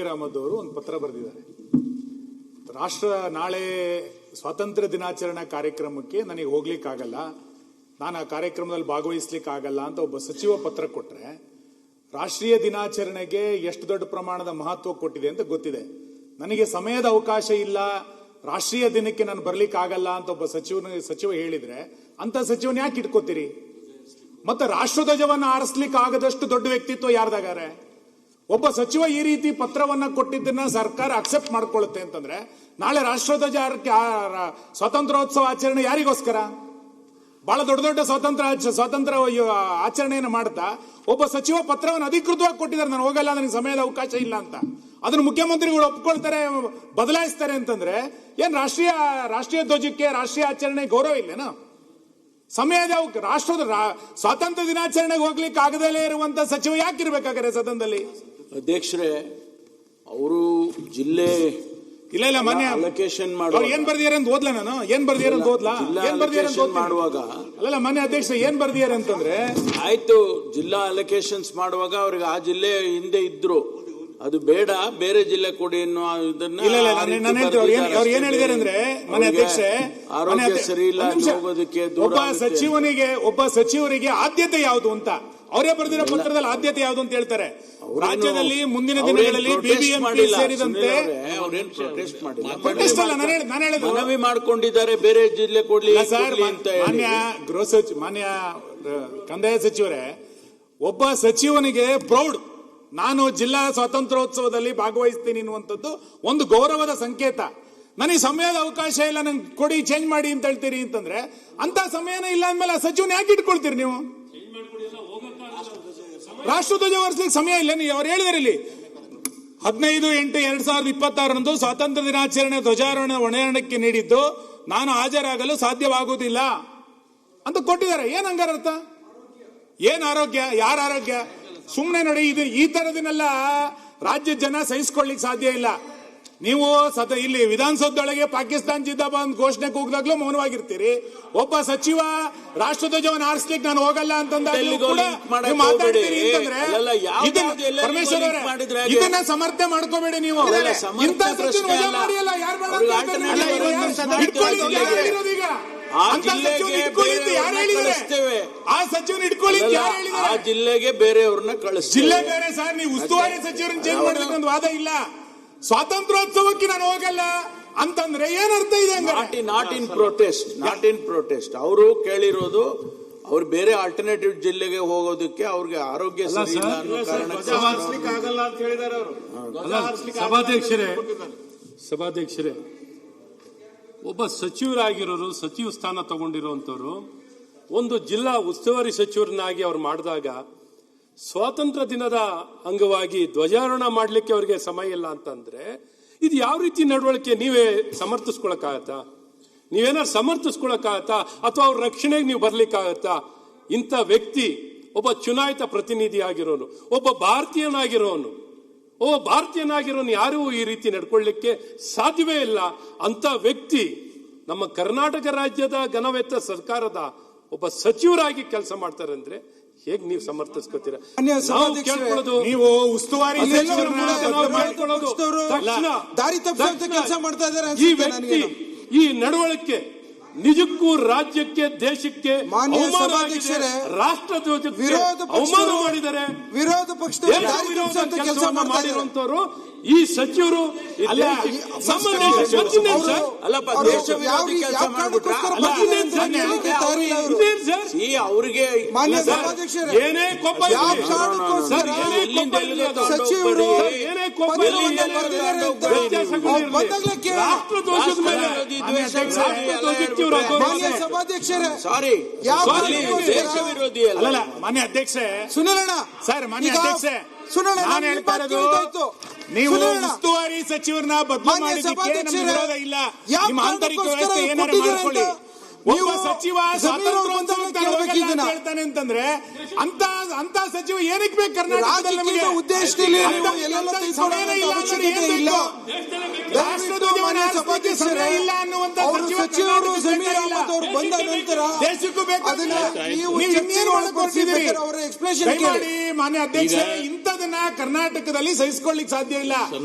ಜಮೀರ್ ಅಹಮದ್ ಅವರು ಒಂದು ಪತ್ರ ಬರೆದಿದ್ದಾರೆ. ನಾಳೆ ಸ್ವಾತಂತ್ರ್ಯ ದಿನಾಚರಣಾ ಕಾರ್ಯಕ್ರಮಕ್ಕೆ ನನಗೆ ಹೋಗ್ಲಿಕ್ಕಾಗಲ್ಲ, ನಾನು ಆ ಕಾರ್ಯಕ್ರಮದಲ್ಲಿ ಭಾಗವಹಿಸ್ಲಿಕ್ಕೆ ಆಗಲ್ಲ ಅಂತ ಒಬ್ಬ ಸಚಿವ ಪತ್ರ ಕೊಟ್ರೆ, ರಾಷ್ಟ್ರೀಯ ದಿನಾಚರಣೆಗೆ ಎಷ್ಟು ದೊಡ್ಡ ಪ್ರಮಾಣದ ಮಹತ್ವ ಕೊಟ್ಟಿದೆ ಅಂತ ಗೊತ್ತಿದೆ. ನನಗೆ ಸಮಯದ ಅವಕಾಶ ಇಲ್ಲ, ರಾಷ್ಟ್ರೀಯ ದಿನಕ್ಕೆ ನಾನು ಬರ್ಲಿಕ್ಕೆ ಆಗಲ್ಲ ಅಂತ ಒಬ್ಬ ಸಚಿವ ಹೇಳಿದ್ರೆ ಅಂತ ಸಚಿವನ ಯಾಕೆ ಇಟ್ಕೋತೀರಿ? ಮತ್ತೆ ರಾಷ್ಟ್ರಧ್ವಜವನ್ನ ಆರಿಸ್ಲಿಕ್ಕೆ ಆಗದಷ್ಟು ದೊಡ್ಡ ವ್ಯಕ್ತಿತ್ವ ಯಾರ್ದಾಗಾರೆ? ಒಬ್ಬ ಸಚಿವ ಈ ರೀತಿ ಪತ್ರವನ್ನ ಕೊಟ್ಟಿದ್ದನ್ನ ಸರ್ಕಾರ ಅಕ್ಸೆಪ್ಟ್ ಮಾಡ್ಕೊಳ್ಳುತ್ತೆ ಅಂತಂದ್ರೆ, ನಾಳೆ ರಾಷ್ಟ್ರಧ್ವಜ ಸ್ವಾತಂತ್ರ್ಯೋತ್ಸವ ಆಚರಣೆ ಯಾರಿಗೋಸ್ಕರ? ಬಹಳ ದೊಡ್ಡ ದೊಡ್ಡ ಸ್ವಾತಂತ್ರ್ಯ ಆಚರಣೆಯನ್ನು ಮಾಡ್ತಾ ಒಬ್ಬ ಸಚಿವ ಪತ್ರವನ್ನು ಅಧಿಕೃತವಾಗಿ ಕೊಟ್ಟಿದ್ದಾರೆ, ನಾನು ಹೋಗಲ್ಲ, ನನಗೆ ಸಮಯದ ಅವಕಾಶ ಇಲ್ಲ ಅಂತ. ಅದನ್ನು ಮುಖ್ಯಮಂತ್ರಿಗಳು ಒಪ್ಕೊಳ್ತಾರೆ, ಬದಲಾಯಿಸ್ತಾರೆ ಅಂತಂದ್ರೆ ಏನ್ ರಾಷ್ಟ್ರೀಯ ಧ್ವಜಕ್ಕೆ, ರಾಷ್ಟ್ರೀಯ ಆಚರಣೆ ಗೌರವ ಇಲ್ಲೇನೋ? ಸಮಯದ ಸ್ವಾತಂತ್ರ್ಯ ದಿನಾಚರಣೆಗೆ ಹೋಗ್ಲಿಕ್ಕೆ ಆಗದಲ್ಲೇ ಇರುವಂತ ಸಚಿವ ಯಾಕಿರ್ಬೇಕಾದ್ರೆ ಸದನದಲ್ಲಿ? ಅಧ್ಯಕ್ಷರೇ, ಅವರು ಜಿಲ್ಲೆ ಇಲ್ಲ ಮಾನ್ಯ ಅಲೋಕೇಶನ್ ಏನ್ ಬರ್ದಿದ್ದಾರೆ ಅಂತ ಓದ್ಲಾ? ನಾನು ಏನ್ ಬರ್ದಿದ್ದಾರೆ ಅಂತ ಓದ್ಲಾ? ಏನ್ ಬರ್ದಿದ್ದಾರೆ ಮಾಡುವಾಗ ಅಲ್ಲ ಮಾನ್ಯ ಅಧ್ಯಕ್ಷ, ಏನ್ ಬರ್ದಿದ್ದಾರೆ ಅಂತಂದ್ರೆ, ಆಯ್ತು, ಜಿಲ್ಲಾ ಅಲೋಕೇಶನ್ಸ್ ಮಾಡುವಾಗ ಅವ್ರಿಗೆ ಆ ಜಿಲ್ಲೆ ಹಿಂದೆ ಇದ್ರು, ಅದು ಬೇಡ, ಬೇರೆ ಜಿಲ್ಲೆ ಕೊಡಿ ಅನ್ನೋ ಇದನ್ನ ಅವ್ರು ಏನ್ ಹೇಳಿದ್ದಾರೆ ಅಂದ್ರೆ, ಮನೆ ಅಧ್ಯಕ್ಷೆ, ಆರೋಗ್ಯ ಸರಿ ಇಲ್ಲ ಹೋಗೋದಕ್ಕೆ ಒಬ್ಬ ಸಚಿವರಿಗೆ ಆದ್ಯತೆ ಯಾವುದು ಅಂತ ಅವರೇ ಬರೆದಿರೋ ಪತ್ರದಲ್ಲಿ ಆದ್ಯತೆ ಯಾವುದು ಅಂತ ಹೇಳ್ತಾರೆ. ರಾಜ್ಯದಲ್ಲಿ ಮುಂದಿನ ದಿನಗಳಲ್ಲಿ ಬಿಬಿಎಂಪಿ ಸೇರಿದಂತೆ ಮನವಿ ಮಾಡಿಕೊಂಡಿದ್ದಾರೆ, ಬೇರೆ ಜಿಲ್ಲೆ ಕೊಡ್ಲಿ ಅಂತ. ಮಾನ್ಯ ಕಂದಾಯ ಸಚಿವರೇ, ಒಬ್ಬ ಸಚಿವನಿಗೆ ಪ್ರೌಡ್, ನಾನು ಜಿಲ್ಲಾ ಸ್ವಾತಂತ್ರ್ಯೋತ್ಸವದಲ್ಲಿ ಭಾಗವಹಿಸ್ತೀನಿ ಅನ್ನುವಂಥದ್ದು ಒಂದು ಗೌರವದ ಸಂಕೇತ. ನನಗೆ ಸಮಯದ ಅವಕಾಶ ಇಲ್ಲ, ನಂಗೆ ಕೊಡಿ, ಚೇಂಜ್ ಮಾಡಿ ಅಂತ ಹೇಳ್ತೀರಿ ಅಂತಂದ್ರೆ, ಅಂತ ಸಮಯನೇ ಇಲ್ಲ ಅಂದ್ಮೇಲೆ ಆ ಸಚಿವನ ಯಾಕೆ ಇಟ್ಕೊಳ್ತೀರಿ ನೀವು? ರಾಷ್ಟ್ರಧ್ವಜ ಹೊರಿಸಲಿಕ್ಕೆ ಸಮಯ ಇಲ್ಲ. ಅವ್ರು ಹೇಳಿದಾರೆ ಇಲ್ಲಿ 15/8/2026 ಸ್ವಾತಂತ್ರ್ಯ ದಿನಾಚರಣೆ ಧ್ವಜಾರೋಹಣ ಹೊಣೆಯಾರಣಕ್ಕೆ ನೀಡಿದ್ದು ನಾನು ಹಾಜರಾಗಲು ಸಾಧ್ಯವಾಗುವುದಿಲ್ಲ ಅಂತ ಕೊಟ್ಟಿದ್ದಾರೆ. ಏನ್ ಹಂಗಾರ ಅರ್ಥ? ಏನ್ ಆರೋಗ್ಯ? ಯಾರ ಆರೋಗ್ಯ? ಸುಮ್ಮನೆ ನೋಡಿ, ಈ ತರದನ್ನೆಲ್ಲ ರಾಜ್ಯದ ಜನ ಸಹಿಸಿಕೊಳ್ಳಿಕ್ ಸಾಧ್ಯ ಇಲ್ಲ. ನೀವು ಇಲ್ಲಿ ವಿಧಾನಸೌಧದೊಳಗೆ ಪಾಕಿಸ್ತಾನ ಜಿಂದಾಬಾದ್ ಘೋಷಣೆ ಕೂಗಿದಾಗ್ಲೂ ಮೌನವಾಗಿರ್ತೀರಿ. ಒಬ್ಬ ಸಚಿವ ರಾಷ್ಟ್ರಧ್ವಜವನ್ನು ಆರಿಸ್ಲಿಕ್ಕೆ ನಾನು ಹೋಗಲ್ಲ ಅಂತಂದಾಗ್ಲೂ ಕೂಡ ಮಾತಾಡ್ತೀರಿ ಅಂತಂದ್ರೆ, ಪರಮೇಶ್ವರ್ ಅವರೇ, ಇದನ್ನ ಸಮರ್ಥನೆ ಮಾಡ್ಕೋಬೇಡಿ ನೀವು. ಇಂಥ ಸಚಿವ ವಜಾ ಮಾಡಿ ಅಲ್ಲ, ಯಾರು ಬೇಡ ಆ ಸಚಿವನ ಇಟ್ಕೊಳ್ಳಿ, ಆ ಜಿಲ್ಲೆಗೆ ಬೇರೆಯವ್ರನ್ನ ಕಳಿಸ್ತೀವಿ. ಜಿಲ್ಲೆ ಬೇರೆ ಸರ್, ನೀವು ಉಸ್ತುವಾರಿ ಸಚಿವರನ್ನ ಚೇಂಜ್ ಮಾಡಲಿಕ್ಕೆ ಒಂದು ವಾದ ಇಲ್ಲ. ಸ್ವಾತಂತ್ರ್ಯೋತ್ಸವಕ್ಕೆ ನಾನು ಹೋಗಲ್ಲ ಅಂತಂದ್ರೆ ಏನರ್ಥ ಇದೆ? ನಾಟ್ ಇನ್ ಪ್ರೊಟೆಸ್ಟ್ ಅವರು ಕೇಳಿರೋದು, ಅವ್ರು ಬೇರೆ ಆಲ್ಟರ್ನೇಟಿವ್ ಜಿಲ್ಲೆಗೆ ಹೋಗೋದಕ್ಕೆ ಅವ್ರಿಗೆ ಆರೋಗ್ಯ ಸರಿ ಇಲ್ಲ ಅನ್ನೋ ಕಾರಣಕ್ಕೆ ಆಗಲ್ಲ ಅಂತ ಹೇಳಿದ್ದಾರೆ ಅವರು. ಸಭಾಧ್ಯಕ್ಷರೇ, ಒಬ್ಬ ಸಚಿವರಾಗಿರೋರು, ಸಚಿವ ಸ್ಥಾನ ತಗೊಂಡಿರುವಂತವ್ರು ಒಂದು ಜಿಲ್ಲಾ ಉಸ್ತುವಾರಿ ಸಚಿವರನ್ನಾಗಿ ಅವ್ರು ಮಾಡಿದಾಗ ಸ್ವಾತಂತ್ರ್ಯ ದಿನದ ಅಂಗವಾಗಿ ಧ್ವಜಾರೋಹಣ ಮಾಡ್ಲಿಕ್ಕೆ ಅವ್ರಿಗೆ ಸಮಯ ಇಲ್ಲ ಅಂತಂದ್ರೆ, ಇದು ಯಾವ ರೀತಿ ನಡವಳಿಕೆ? ನೀವೇ ಸಮರ್ಥಿಸ್ಕೊಳಕ್ಕಾಗತ್ತಾ? ನೀವೇನಾದ್ರು ಸಮರ್ಥಿಸ್ಕೊಳಕ್ಕಾಗತ್ತಾ? ಅಥವಾ ಅವ್ರ ರಕ್ಷಣೆಗೆ ನೀವು ಬರ್ಲಿಕ್ಕಾಗತ್ತಾ? ಇಂಥ ವ್ಯಕ್ತಿ ಒಬ್ಬ ಚುನಾಯಿತ ಪ್ರತಿನಿಧಿ ಆಗಿರೋನು, ಒಬ್ಬ ಭಾರತೀಯನಾಗಿರೋನು ಯಾರೂ ಈ ರೀತಿ ನಡ್ಕೊಳ್ಳಿಕ್ಕೆ ಸಾಧ್ಯವೇ ಇಲ್ಲ. ಅಂತ ವ್ಯಕ್ತಿ ನಮ್ಮ ಕರ್ನಾಟಕ ರಾಜ್ಯದ ಘನವೆತ್ತ ಸರ್ಕಾರದ ಒಬ್ಬ ಸಚಿವರಾಗಿ ಕೆಲಸ ಮಾಡ್ತಾರೆ ಅಂದ್ರೆ ಹೇಗೆ ನೀವು ಸಮರ್ಥಿಸ್ಕೊತೀರಾ? ನೀವು ಉಸ್ತುವಾರಿ ದಾರಿ ತಪ್ಪಿಸುವಂತ ಕೆಲಸ ಮಾಡ್ತಾ ಇದ್ದಾರೆ. ಈ ವ್ಯಕ್ತಿ, ಈ ನಡವಳಿಕೆ ನಿಜಕ್ಕೂ ರಾಜ್ಯಕ್ಕೆ, ದೇಶಕ್ಕೆ ರಾಷ್ಟ್ರಧ್ವಜಕ್ಕೆ ಅವಮಾನ ಮಾಡಿದ್ದಾರೆ. ವಿರೋಧ ಪಕ್ಷದ ಕೆಲಸ ಮಾಡಿರುವಂತವರು ಈ ಸಚಿವರು ಅವ್ರಿಗೆ ಏನೇ ಕೋಪ ರಾಷ್ಟ್ರದೋಷದ ಮೇಲೆ ಸಭಾಧ್ಯಕ್ಷರೇ, ಸಾರಿ ದೇಶ ವಿರೋಧಿ ಅಲ್ಲ ಮಾನ್ಯ ಅಧ್ಯಕ್ಷೆ. ಸುನಿಲಣ್ಣ ಸರ್, ಮಾನ್ಯ ಅಧ್ಯಕ್ಷೆ, ನಾನು ಹೇಳ್ತಾ ಇರೋದು, ನೀವು ಉಸ್ತುವಾರಿ ಸಚಿವರನ್ನ ಬದಲು ಮಾಡಿದ್ದಕ್ಕೆ ನಮ್ಗೆ ವಿರೋಧ ಇಲ್ಲ. ನಿಮ್ಮ ಆಂತರಿಕ ವ್ಯವಸ್ಥೆ ಏನಾರು ಮಾಡ್ಕೊಳ್ಳಿ. ಒಬ್ಬ ಸಚಿವ ಹೇಳ್ತಾನೆ ಅಂತಂದ್ರೆ ಅಂತ ಸಚಿವ ಏನಕ್ಕೆ ಬೇಕು ಕರ್ನಾಟಕದಲ್ಲಿ? ಉದ್ದೇಶದಲ್ಲಿ ರಾಷ್ಟ್ರಧ್ವಜವನ್ನ ಆರಿಸ್ಲಿಕ್ಕೆ ಸಮಯ ಇಲ್ಲ ಅನ್ನುವಂತ ಸಚಿವರು ಜಮೀರ್ ಅಹಮದ್ ಅವರು ಬಂದ ನಂತರ ದೇಶಕ್ಕೂ ಬೇಕು ಅದನ್ನ ನೀವು ಇನ್ನೇನು ಮಾಡ್ಕೊಡ್ತಿದ್ದೀರಿ ಅವರ ಎಕ್ಸ್ಪ್ಲೇಷನ್ ದಯಮಾಡಿ ಮಾನ್ಯ ಅಧ್ಯಕ್ಷ, ಇಂಥದನ್ನ ಕರ್ನಾಟಕದಲ್ಲಿ ಸಹಿಸಿಕೊಳ್ಳಿಕ್ಕೆ ಸಾಧ್ಯ ಇಲ್ಲ.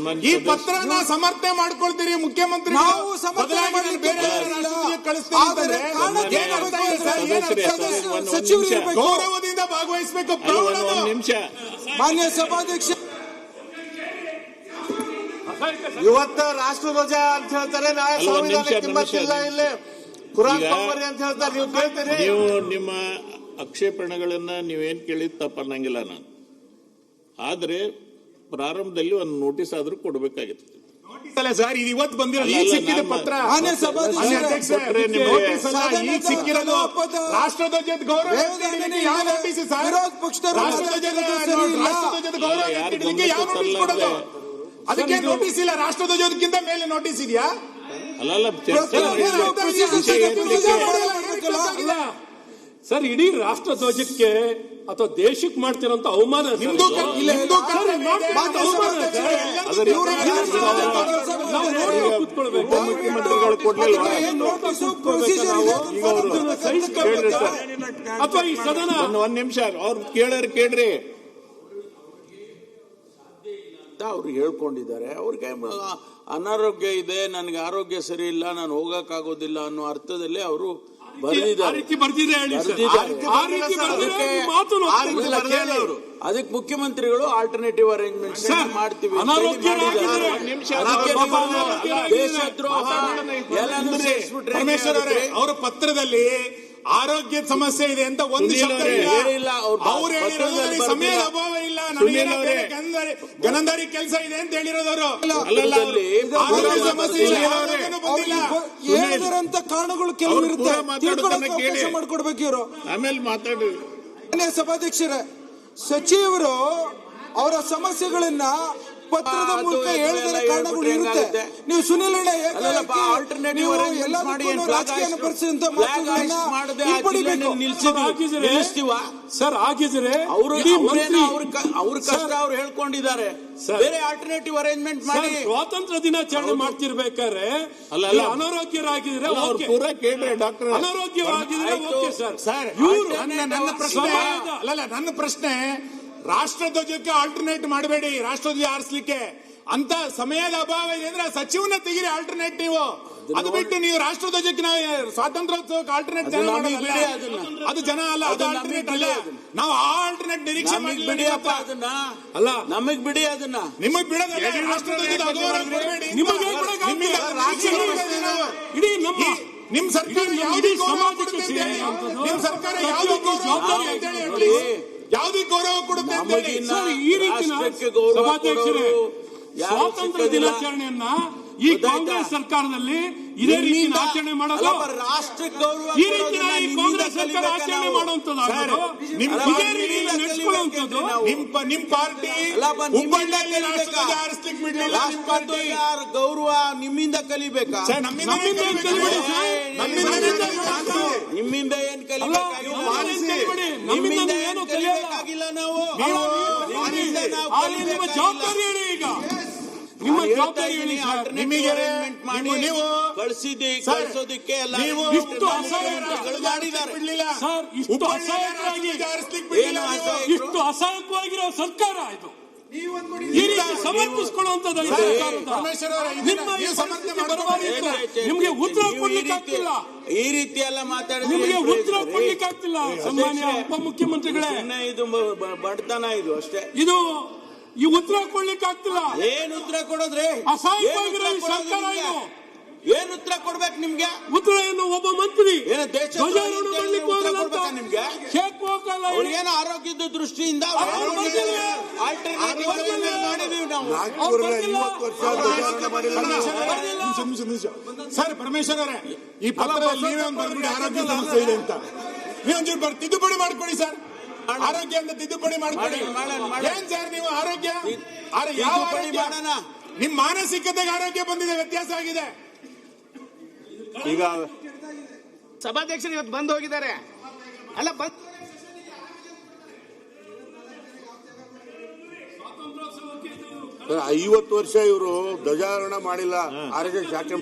ಈ ಪತ್ರನ ಸಮರ್ಥನೆ ಮಾಡ್ಕೊಳ್ತೀರಿ ಮುಖ್ಯಮಂತ್ರಿ, ನಾವು ಸಮರ್ಥನೆ ಮಾಡ್ಲಿಕ್ಕೆ ಕಳಿಸ್ತೀರಿ ಅಂತಂದ್ರೆ ಏನರ್ಥ ಇದೆ ಸರ್? ಸಚಿವರು ಇರ್ಬೇಕು. ಗೌರವದಿಂದ ಭಾಗವಹಿಸಬೇಕು. ನಿಮಿಷ ಮಾನ್ಯ ಸಭಾಧ್ಯಕ್ಷ, ಇವತ್ತು ರಾಷ್ಟ್ರಧ್ವಜ ಅಂತ ಹೇಳ್ತಾರೆ, ನಾಳೆ ಸಂವಿಧಾನಕ್ಕೆ ಕಿಮ್ಮತ್ತಿಲ್ಲ, ಇಲ್ಲಿ ಕುರಾನ್ ತೊಂಬರಿ ಅಂತ ಹೇಳ್ತಾರೆ. ನೀವು ಕೇಳ್ತೀರಿ? ನೀವು ನಿಮ್ಮ ಆಕ್ಷೇಪಣೆಗಳನ್ನ ನೀವೇನ್ ಕೇಳಿದ್ ತಪ್ಪನ್ನಂಗಿಲ್ಲ ನಾನು, ಆದ್ರೆ ಪ್ರಾರಂಭದಲ್ಲಿ ಒಂದು ನೋಟಿಸ್ ಆದ್ರೂ ಕೊಡ್ಬೇಕಾಗಿತ್ತು. ಸರ್, ಇದು ಇವತ್ತು ಬಂದಿರೋ ಈಗ ಸಿಕ್ಕಿದ ಪತ್ರ. ಮಾನ್ಯ ಸಭಾಧ್ಯಕ್ಷ, ಈಗ ಸಿಕ್ಕಿರೋದು ರಾಷ್ಟ್ರಧ್ವಜದ ಗೌರವ ಯಾವ ನೋಟಿಸ್ ಸರ್? ವಿರೋಧ ಪಕ್ಷದವರು ರಾಷ್ಟ್ರಧ್ವಜದ ಗೌರವ ಎತ್ತಿಡ್ಲಿಕ್ಕೆ ಯಾವ ನೋಟಿಸ್ ಕೊಡೋದು? ಅದಕ್ಕೆ ನೋಟಿಸ್ ಇಲ್ಲ. ರಾಷ್ಟ್ರಧ್ವಜಕ್ಕಿಂತ ಮೇಲೆ ನೋಟಿಸ್ ಇದೆಯಾ? ಅಲ್ಲ ಚರ್ಚೆ ಸರ್, ಇಡೀ ರಾಷ್ಟ್ರ ಧ್ವಜಕ್ಕೆ ಅಥವಾ ದೇಶಕ್ಕೆ ಮಾಡ್ತಿರೋಂತ ಅವಮಾನ ಹಿಂದೂ ಮುಖ್ಯಮಂತ್ರಿಗಳು ಕೊಡ್ಲಿಲ್ಲ ಅಥವಾ ಈ ಸದನ ಒಂದ್ ನಿಮಿಷ ಅವ್ರು ಕೇಳ್ರಿ. ಅವ್ರು ಹೇಳ್ಕೊಂಡಿದ್ದಾರೆ, ಅವ್ರಿಗೆ ಅನಾರೋಗ್ಯ ಇದೆ, ನನಗೆ ಆರೋಗ್ಯ ಸರಿ ಇಲ್ಲ, ನಾನು ಹೋಗಕ್ಕಾಗೋದಿಲ್ಲ ಅನ್ನೋ ಅರ್ಥದಲ್ಲಿ ಅವರು ಅದಕ್ಕೆ ಮುಖ್ಯಮಂತ್ರಿಗಳು ಆಲ್ಟರ್ನೇಟಿವ್ ಅರೇಂಜ್ಮೆಂಟ್ಸ್ ಮಾಡ್ತೀವಿ, ದೇಶದ್ರೋಹ ಎಲ್ಲಾನು ಸೇರಿಸ್ಬಿಟ್ರೆ. ಅವರ ಪತ್ರದಲ್ಲಿ ಆರೋಗ್ಯದ ಸಮಸ್ಯೆ ಇದೆ ಅಂತ ಒಂದು ಶಬ್ದ ಹೇಳಿಲ್ಲ. ಅವ್ರು ಹೇಳಿರೋದ್ರಲ್ಲಿ ಸಮಯದ ಅಭಾವ ಇಲ್ಲ, ಗನಂದಾರಿ ಕೆಲಸ ಇದೆ ಅಂತ ಹೇಳಿರೋದವರು. ಆರೋಗ್ಯ ಸಮಸ್ಯೆ ಇಲ್ಲ, ಹೇಳಿದಂತ ಕಾರಣಗಳು ಕೆಲವು ಇರುತ್ತೆ, ಅವಕಾಶ ಮಾಡ್ಕೊಡ್ಬೇಕು ಇವರು. ಆಮೇಲೆ ಮಾತಾಡಿ. ಸಭಾಧ್ಯಕ್ಷರ, ಸಚಿವರು ಅವರ ಸಮಸ್ಯೆಗಳನ್ನ ಪತ್ರದ ಮೂಲಕ ಹೇಳಿದ ಕಾರಣಗಳು ಇರುತ್ತೆ. ನೀವು ಸುನಿಲ್ ಅಣ್ಣ ನೀವು ಎಲ್ಲದಕ್ಕೂ ರಾಜಕೀಯ ಪರಿಸ್ಥಿತಿ ಸರ್ ಆಗಿದ್ರೆ ಅವ್ರ ಕಷ್ಟ ಅವ್ರು ಹೇಳ್ಕೊಂಡಿದ್ದಾರೆ, ಬೇರೆ ಆಲ್ಟರ್ನೇಟಿವ್ ಅರೇಂಜ್ಮೆಂಟ್ ಮಾಡಿ. ಸ್ವಾತಂತ್ರ್ಯ ದಿನಾಚರಣೆ ಮಾಡ್ತಿರ್ಬೇಕಾದ್ರೆ ಅನಾರೋಗ್ಯರಾಗಿದ್ರೆ ಪೂರ ಕೇಳ್ರಿ ಡಾಕ್ಟರ್, ಅನಾರೋಗ್ಯವಾಗಿದ್ರೆ ಸರ್. ನನ್ನ ಪ್ರಶ್ನೆ, ರಾಷ್ಟ್ರಧ್ವಜಕ್ಕೆ ಆಲ್ಟರ್ನೇಟ್ ಮಾಡಬೇಡಿ, ರಾಷ್ಟ್ರಧ್ವಜ ಆರಿಸಲಿಕ್ಕೆ ಅಂತ ಸಮಯದ ಅಭಾವ ಇದೆ ಅಂದ್ರೆ ಸಚಿವನ ತೆಗಿರಿ ಆಲ್ಟರ್ನೇಟಿವ್. ಅದು ಬಿಟ್ಟು ನೀವು ರಾಷ್ಟ್ರಧ್ವಜಕ್ಕೆ ನಾವು ಸ್ವಾತಂತ್ರ್ಯೋತ್ಸವಕ್ಕೆ ಆಲ್ಟರ್ನೇಟ್ ಜನ ಮಾಡೋದಲ್ಲ, ಅದು ಜನ ಅಲ್ಲ, ಅದು ಆಲ್ಟರ್ನೇಟ್ ಅಲ್ಲ. ನಾವು ಆ ಆಲ್ಟರ್ನೇಟ್ ನಿರೀಕ್ಷೆ ಬಿಡಿಯಪ್ಪ, ಅದನ್ನ ಅಲ್ಲ ನಮಗ್ ಬಿಡಿ, ಅದನ್ನ ನಿಮಗ್ ಬಿಡೋದಲ್ಲ. ರಾಷ್ಟ್ರಧ್ವಜದ ಅಗೌರವ ಕೊಡಬೇಡಿ. ಇಡೀ ನಿಮ್ ಸರ್ಕಾರ ಯಾವುದೇ ಸಮಾಜಕ್ಕೆ ನಿಮ್ ಸರ್ಕಾರ ಯಾವುದಕ್ಕೂ ಜವಾಬ್ದಾರಿ ಅಂತ ಹೇಳಿ ಯಾವುದೇ ಗೌರವ ಕೊಡುತ್ತೆ ಅಂತ ಹೇಳಿ ಈ ರೀತಿ ಸಭಾಧ್ಯಕ್ಷರೇ, ಸ್ವಾತಂತ್ರ್ಯ ದಿನಾಚರಣೆಯನ್ನ ಈ ಕಾಂಗ್ರೆಸ್ ಸರ್ಕಾರದಲ್ಲಿ ಇದೇ ರೀತಿ ಆಚರಣೆ ಮಾಡೋದು, ರಾಷ್ಟ್ರಕ್ಕೆ ಗೌರವ ಈ ರೀತಿ ಈ ಕಾಂಗ್ರೆಸ್ ಸರ್ಕಾರ ಆಚರಣೆ ಮಾಡುವಂತದ್ದು, ನಡೆಸ್ಕೊಳ್ಳುವಂಥದ್ದು. ನಿಮ್ ಪಾರ್ಟಿ ಹುಬ್ಬಳ್ಳಿಯಲ್ಲಿ ರಾಷ್ಟ್ರಧ್ವಜ ಆರಿಸ್ಲಿಕ್ಕೆ ಬಿಡ್ಲಿಲ್ಲ. ನಿಮ್ ಪಾರ್ಟಿ ಗೌರವ ನಿಮ್ಮಿಂದ ಕಲಿಬೇಕಾ? ನಮ್ಮಿಂದ ಏನ್ ಕಲಿಬೇಕಾಗಿಲ್ಲ, ನಮ್ಮಿಂದ ಏನು ಕಲಿಯಬೇಕಾಗಿಲ್ಲ. ನಾವು ನಿಮ್ಮ ಜವಾಬ್ದಾರಿ ಹೇಳಿ, ಈಗ ನಿಮ್ಮ ಜವಾಬ್ದಾರಿ ಹೇಳಿ. ನಿಮಗೆ ನೀವು ಕಳಿಸೋದಕ್ಕೆ ಇಷ್ಟು ಅಸಹಾಯಕವಾಗಿರೋ ಸರ್ಕಾರ ಇದು. ಈ ರೀತಿ ಸಮರ್ಥಿಸಿಕೊಳ್ಳುವಂಥದ್ದು ನಿಮ್ಗೆ ಉತ್ತರ ಕೊಡ್ಲಿಕ್ಕೆ ಆಗ್ತಿಲ್ಲ. ಈ ರೀತಿ ಎಲ್ಲ ಮಾತಾಡಿದ್ರೆ ನಿಮ್ಗೆ ಉತ್ತರ ಕೊಡ್ಲಿಕ್ಕೆ ಆಗ್ತಿಲ್ಲ ಸನ್ಮಾನ್ಯ ಉಪಮುಖ್ಯಮಂತ್ರಿಗಳೇ. ಇದು ಬಡತನ, ಇದು ಅಷ್ಟೇ. ಇದು ಈ ಉತ್ತರ ಕೊಡ್ಲಿಕ್ಕೆ ಆಗ್ತಿಲ್ಲ. ಏನ್ ಉತ್ತರ ಕೊಡೋದ್ರಿ? ಅಸಹಾಯಕವಾಗಿರೋ ಈ ಸರ್ಕಾರ ಇದು. ಏನ್ ಉತ್ತರ ಕೊಡ್ಬೇಕು ನಿಮ್ಗೆ? ಉತ್ತರ ಏನು? ಒಬ್ಬ ಮಂತ್ರಿ ಧ್ವಜಾರೋಹಣ ಮಾಡ್ಲಿಕ್ಕೆ ಹೋಗಲ್ಲ ನಿಮ್ಗೆ, ಶೇಕ್ ಹೋಗಲ್ಲ. ಅವ್ರಿಗೇನು ಆರೋಗ್ಯದ ದೃಷ್ಟಿಯಿಂದ ಸರ್, ಪರಮೇಶ್ವರ್ ಅವರೇ, ಈ ಪತ್ರದಲ್ಲಿ ನೀವೇ ಒಂದು ಬರ್ಬಿಡಿ ಆರೋಗ್ಯ ಸಮಸ್ಯೆ ಇದೆ ಅಂತ. ನೀವೊಂಚೂರು ತಿದ್ದುಪಡಿ ಮಾಡ್ಕೊಡಿ ಸರ್, ಆರೋಗ್ಯ ಅಂತ ತಿದ್ದುಪಡಿ ಮಾಡ್ಕೊಡಿ. ಏನ್ ಸರ್ ನೀವು ಆರೋಗ್ಯ ಯಾವ ಆರೋಗ್ಯ? ನಿಮ್ ಮಾನಸಿಕತೆಗೆ ಆರೋಗ್ಯ ಬಂದಿದೆ, ವ್ಯತ್ಯಾಸ ಆಗಿದೆ. ಈಗ ಸಭಾಧ್ಯಕ್ಷರು ಇವತ್ತು ಬಂದು ಹೋಗಿದ್ದಾರೆ. ಅಲ್ಲ 50 ವರ್ಷ ಇವರು ಧ್ವಜಾರೋಹಣ ಮಾಡಿಲ್ಲ RSS ಶಾಖೆ